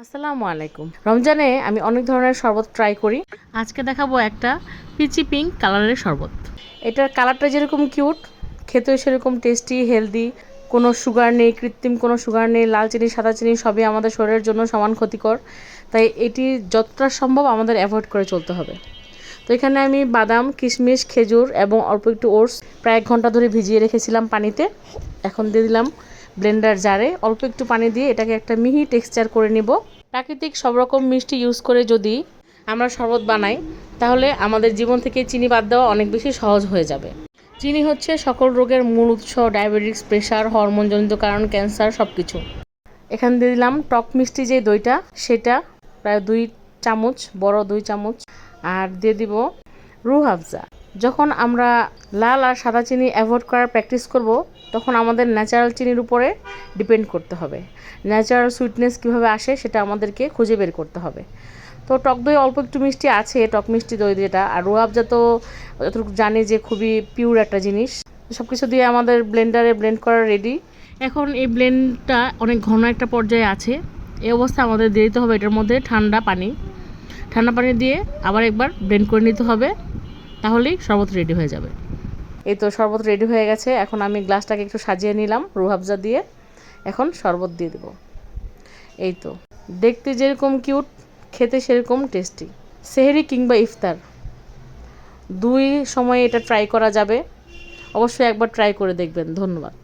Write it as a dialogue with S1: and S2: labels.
S1: আসসালামু আলাইকুম। রমজানে আমি অনেক ধরনের শরবত ট্রাই করি। আজকে দেখাবো একটা পিচি পিঙ্ক কালারের শরবত। এটার কালারটা যেরকম কিউট, খেতেও সেরকম টেস্টি, হেলদি। কোনো সুগার নেই, কৃত্রিম কোনো সুগার নেই। লাল চিনি, সাদা চিনি সবই আমাদের শরীরের জন্য সমান ক্ষতিকর। তাই এটি যতটা সম্ভব আমাদের অ্যাভয়েড করে চলতে হবে। তো এখানে আমি বাদাম, কিশমিশ, খেজুর এবং অল্প একটু ওটস প্রায় 1 ঘন্টা ধরে ভিজিয়ে রেখেছিলাম পানিতে। এখন দিয়ে দিলাম ব্লেন্ডার জারে, অল্প একটু পানি দিয়ে এটাকে একটা মিহি টেক্সচার করে নিব। প্রাকৃতিক সব রকম মিষ্টি ইউজ করে যদি আমরা শরবত বানাই, তাহলে আমাদের জীবন থেকে চিনি বাদ দেওয়া অনেক বেশি সহজ হয়ে যাবে। চিনি হচ্ছে সকল রোগের মূল উৎস, ডায়াবেটিস, প্রেশার, হরমোনজনিত কারণ, ক্যান্সার সব কিছু। এখানে দিয়ে দিলাম টক মিষ্টি যে দইটা, সেটা প্রায় 2 চামচ, বড় 2 চামচ। আর দিয়ে দিব রুহ আফজা। যখন আমরা লাল আর সাদা চিনি অ্যাভয়েড করার প্র্যাকটিস করব, তখন আমাদের ন্যাচারাল চিনির উপরে ডিপেন্ড করতে হবে। ন্যাচারাল সুইটনেস কীভাবে আসে সেটা আমাদেরকে খুঁজে বের করতে হবে। তো টক দই অল্প একটু মিষ্টি আছে, টক মিষ্টি দই যেটা। আর রুহ আফজা তো যতটুকু জানি যে খুবই পিওর একটা জিনিস। সব কিছু দিয়ে আমাদের ব্লেন্ডারে ব্লেন্ড করা রেডি। এখন এই ব্লেন্ডটা অনেক ঘন একটা পর্যায়ে আছে। এই অবস্থায় আমাদের দিয়ে দিতে হবে এটার মধ্যে ঠান্ডা পানি। ঠান্ডা পানি দিয়ে আবার একবার ব্লেন্ড করে নিতে হবে, তাহলেই শরবত রেডি হয়ে যাবে। এই তো শরবত রেডি হয়ে গেছে। এখন আমি গ্লাসটাকে একটু সাজিয়ে নিলাম রুহ আফজা দিয়ে। এখন শরবত দিয়ে দেব। এই তো দেখতে যেরকম কিউট, খেতে সেরকম টেস্টি। সেহরি কিংবা ইফতার 2 সময়ে এটা ট্রাই করা যাবে। অবশ্যই একবার ট্রাই করে দেখবেন। ধন্যবাদ।